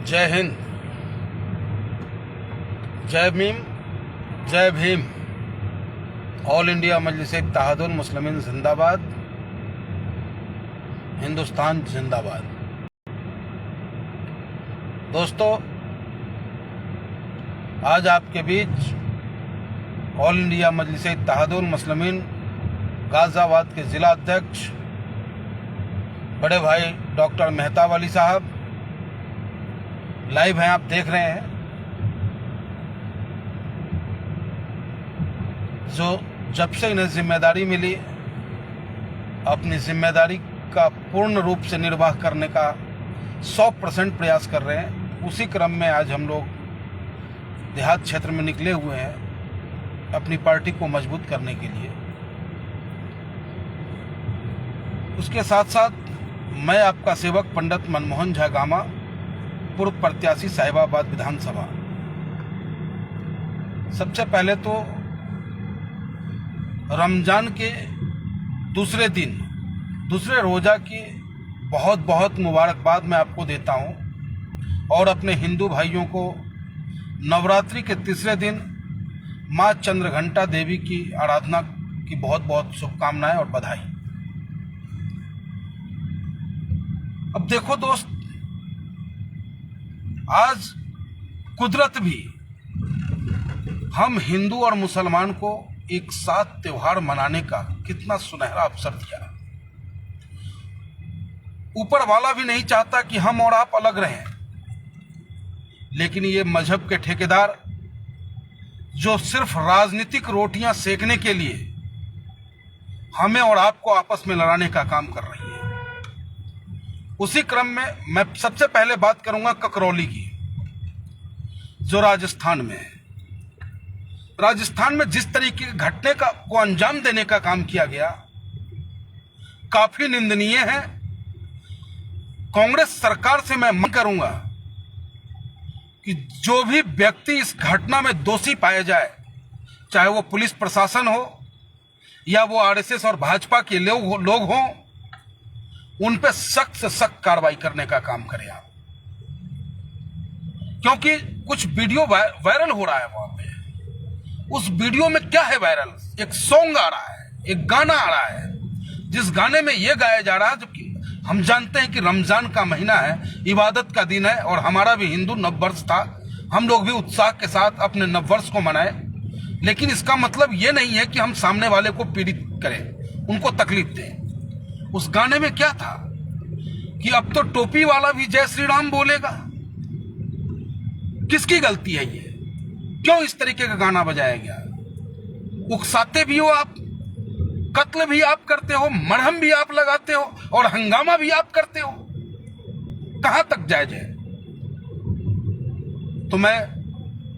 जय हिंद, जय मीम, जय भीम। ऑल इंडिया मजलिस-ए-इत्तेहादुल मुस्लिमीन जिंदाबाद, हिंदुस्तान जिंदाबाद। दोस्तों, आज आपके बीच ऑल इंडिया मजलिस-ए-इत्तेहादुल मुस्लिमीन गाजियाबाद के ज़िला अध्यक्ष बड़े भाई डॉक्टर मेहताब अली साहब लाइव हैं, आप देख रहे हैं। जो जब से इन्हें जिम्मेदारी मिली, अपनी जिम्मेदारी का पूर्ण रूप से निर्वाह करने का 100% प्रयास कर रहे हैं। उसी क्रम में आज हम लोग देहात क्षेत्र में निकले हुए हैं अपनी पार्टी को मजबूत करने के लिए। उसके साथ साथ मैं आपका सेवक पंडित मनमोहन झा गामा, पूर्व प्रत्याशी साहिबाबाद विधानसभा। सबसे पहले तो रमजान के दूसरे दिन, दूसरे रोज़ा की बहुत बहुत मुबारकबाद मैं आपको देता हूं, और अपने हिंदू भाइयों को नवरात्रि के तीसरे दिन माँ चंद्रघंटा देवी की आराधना की बहुत बहुत शुभकामनाएं और बधाई। अब देखो दोस्त, आज कुदरत भी हम हिंदू और मुसलमान को एक साथ त्योहार मनाने का कितना सुनहरा अवसर दिया। ऊपर वाला भी नहीं चाहता कि हम और आप अलग रहें, लेकिन ये मजहब के ठेकेदार जो सिर्फ राजनीतिक रोटियां सेकने के लिए हमें और आपको आपस में लड़ाने का काम कर रही है। उसी क्रम में मैं सबसे पहले बात करूंगा ककरौली की, जो राजस्थान में है। राजस्थान में जिस तरीके के घटने को अंजाम देने का काम किया गया, काफी निंदनीय है। कांग्रेस सरकार से मैं मांग करूंगा कि जो भी व्यक्ति इस घटना में दोषी पाया जाए, चाहे वो पुलिस प्रशासन हो या वो आरएसएस और भाजपा के लोग हों, उन पे सख्त से सख्त कार्रवाई करने का काम करें आप। क्योंकि कुछ वीडियो वायरल हो रहा है वहां पे। उस वीडियो में क्या है वायरल? एक सॉन्ग आ रहा है, एक गाना आ रहा है, जिस गाने में यह गाया जा रहा है, जबकि हम जानते हैं कि रमजान का महीना है, इबादत का दिन है, और हमारा भी हिंदू नववर्ष था। हम लोग भी उत्साह के साथ अपने नववर्ष को मनाए, लेकिन इसका मतलब यह नहीं है कि हम सामने वाले को पीड़ित करें, उनको तकलीफ दें। उस गाने में क्या था कि अब तो टोपी वाला भी जय श्री राम बोलेगा। किसकी गलती है ये? क्यों इस तरीके का गाना बजाया गया? उकसाते भी हो आप, कत्ल भी आप करते हो, मरहम भी आप लगाते हो, और हंगामा भी आप करते हो। कहां तक जायज है? तो मैं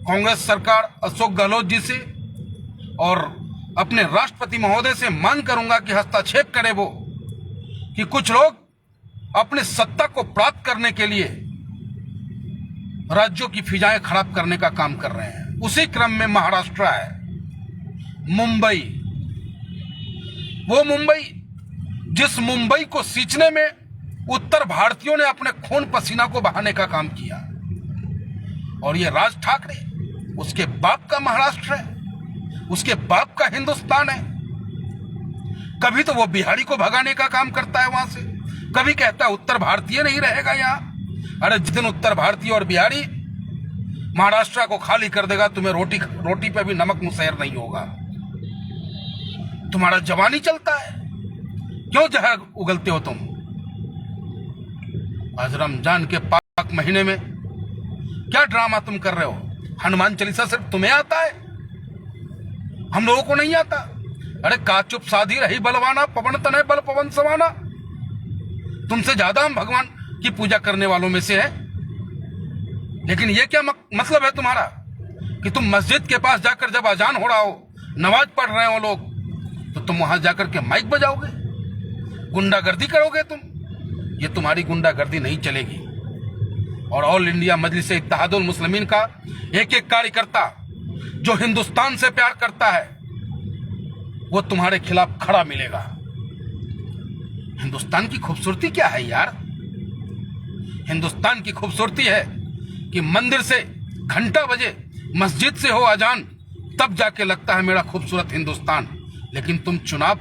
कांग्रेस सरकार, अशोक गहलोत जी से और अपने राष्ट्रपति महोदय से मांग करूंगा कि हस्तक्षेप करें वो, कि कुछ लोग अपने सत्ता को प्राप्त करने के लिए राज्यों की फिजाएं खराब करने का काम कर रहे हैं। उसी क्रम में महाराष्ट्र है, मुंबई, वो मुंबई जिस मुंबई को सींचने में उत्तर भारतीयों ने अपने खून पसीना को बहाने का काम किया, और ये राज ठाकरे उसके बाप का महाराष्ट्र है, उसके बाप का हिंदुस्तान है। कभी तो वो बिहारी को भगाने का काम करता है वहां से, कभी कहता है उत्तर भारतीय नहीं रहेगा यहां। अरे जिस दिन उत्तर भारतीय और बिहारी महाराष्ट्र को खाली कर देगा, तुम्हें रोटी पे भी नमक मुसैर नहीं होगा। तुम्हारा जवानी चलता है, क्यों जहर उगलते हो तुम? आज रमजान के पाक महीने में क्या ड्रामा तुम कर रहे हो? हनुमान चालीसा सिर्फ तुम्हें आता है, हम लोगों को नहीं आता। अरे का चुप साधी रही बलवाना, पवन तनय बल पवन समाना। तुमसे ज्यादा हम भगवान की पूजा करने वालों में से हैं। लेकिन ये क्या मतलब है तुम्हारा कि तुम मस्जिद के पास जाकर जब अजान हो रहा हो, नमाज पढ़ रहे हो लोग, तो तुम वहां जाकर के माइक बजाओगे, गुंडागर्दी करोगे तुम? ये तुम्हारी गुंडागर्दी नहीं चलेगी। और ऑल इंडिया मजलिस-ए-इत्तेहादुल मुस्लिमीन का एक एक कार्यकर्ता जो हिंदुस्तान से प्यार करता है, वो तुम्हारे खिलाफ खड़ा मिलेगा। हिंदुस्तान की खूबसूरती क्या है यार? हिंदुस्तान की खूबसूरती है कि मंदिर से घंटा बजे, मस्जिद से हो अजान, तब जाके लगता है मेरा खूबसूरत हिंदुस्तान। लेकिन तुम चुनाव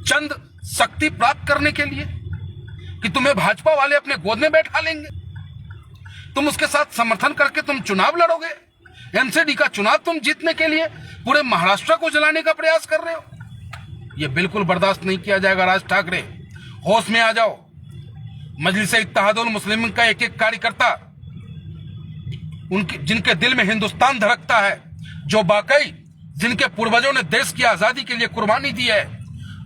चंद शक्ति प्राप्त करने के लिए, कि तुम्हें भाजपा वाले अपने गोद में बैठा लेंगे, तुम उसके साथ समर्थन करके तुम चुनाव लड़ोगे। एमसीडी का चुनाव तुम जीतने के लिए पूरे महाराष्ट्र को जलाने का प्रयास कर रहे हो। यह बिल्कुल बर्दाश्त नहीं किया जाएगा। राज ठाकरे, होश में आ जाओ। मजलिस इत्तेहादुल मुस्लिमीन का एक एक कार्यकर्ता, उनके जिनके दिल में हिंदुस्तान धड़कता है, जो वाकई जिनके पूर्वजों ने देश की आजादी के लिए कुर्बानी दी है,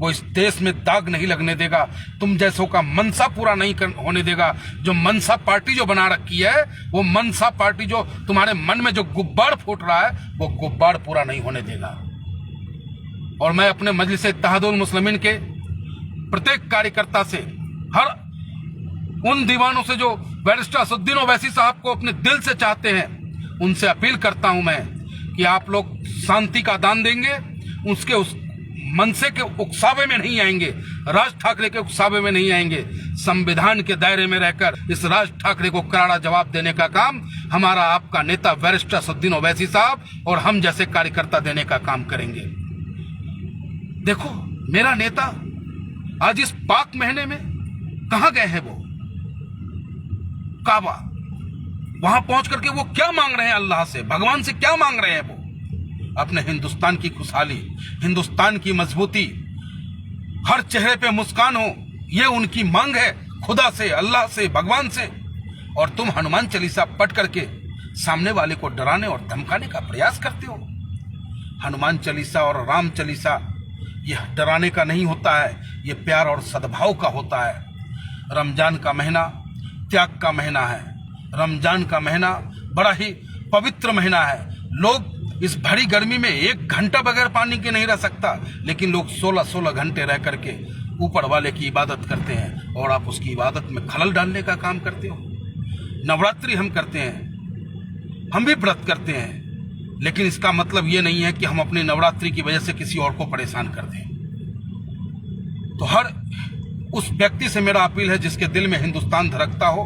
वो इस देश में दाग नहीं लगने देगा। तुम जैसों का मनसा पूरा नहीं होने देगा। जो मनसा पार्टी जो बना रखी है, वो मनसा पार्टी जो तुम्हारे मन में जो गुब्बार फूट रहा है, वो गुब्बार पूरा नहीं होने देगा। और मैं अपने मजलिस इत्तेहादुल मुस्लिमीन के प्रत्येक कार्यकर्ता से, हर उन दीवानों से जो बैरिस्टर असदुद्दीन ओवैसी साहब को अपने दिल से चाहते हैं, उनसे अपील करता हूं मैं कि आप लोग शांति का दान देंगे, उसके उस मनसे के उकसावे में नहीं आएंगे, राज ठाकरे के उकसावे में नहीं आएंगे। संविधान के दायरे में रहकर इस राज ठाकरे को करारा जवाब देने का काम हमारा आपका नेता बैरिस्टर असदुद्दीन ओवैसी साहब और हम जैसे कार्यकर्ता देने का काम करेंगे। देखो, मेरा नेता आज इस पाक महीने में कहां गए हैं? वो काबा, वहां पहुंच करके वो क्या मांग रहे हैं अल्लाह से, भगवान से क्या मांग रहे हैं? वो अपने हिंदुस्तान की खुशहाली, हिंदुस्तान की मजबूती, हर चेहरे पे मुस्कान हो, ये उनकी मांग है खुदा से, अल्लाह से, भगवान से। और तुम हनुमान चालीसा पढ़ करके सामने वाले को डराने और धमकाने का प्रयास करते हो। हनुमान चालीसा और राम चालीसा यह डराने का नहीं होता है, यह प्यार और सद्भाव का होता है। रमजान का महीना त्याग का महीना है। रमजान का महीना बड़ा ही पवित्र महीना है। लोग इस भरी गर्मी में 1 घंटा बगैर पानी के नहीं रह सकता, लेकिन लोग 16-16 घंटे रह करके ऊपर वाले की इबादत करते हैं, और आप उसकी इबादत में खलल डालने का काम करते हो। नवरात्रि हम करते हैं, हम भी व्रत करते हैं, लेकिन इसका मतलब ये नहीं है कि हम अपनी नवरात्रि की वजह से किसी और को परेशान कर दें। तो हर उस व्यक्ति से मेरा अपील है जिसके दिल में हिंदुस्तान धड़कता हो,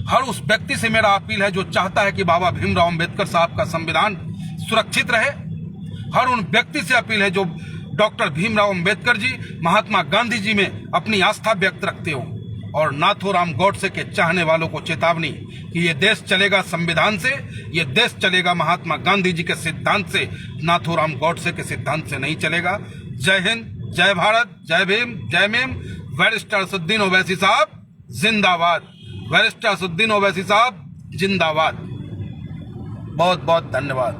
हर उस व्यक्ति से मेरा अपील है जो चाहता है कि बाबा भीमराव अंबेडकर साहब का संविधान सुरक्षित रहे। हर उन व्यक्ति से अपील है जो डॉक्टर भीमराव अंबेडकर जी, महात्मा गांधी जी में अपनी आस्था व्यक्त रखते हो। और नाथूराम गॉडसे के चाहने वालों को चेतावनी कि ये देश चलेगा संविधान से, ये देश चलेगा महात्मा गांधी जी के सिद्धांत से, नाथूराम गॉडसे के सिद्धांत से नहीं चलेगा। जय हिंद, जय भारत, जय भीम, जय मीम। बैरिस्टर असदुद्दीन ओवैसी साहब जिंदाबाद। बैरिस्टर असदुद्दीन ओवैसी साहब जिंदाबाद। बहुत बहुत धन्यवाद।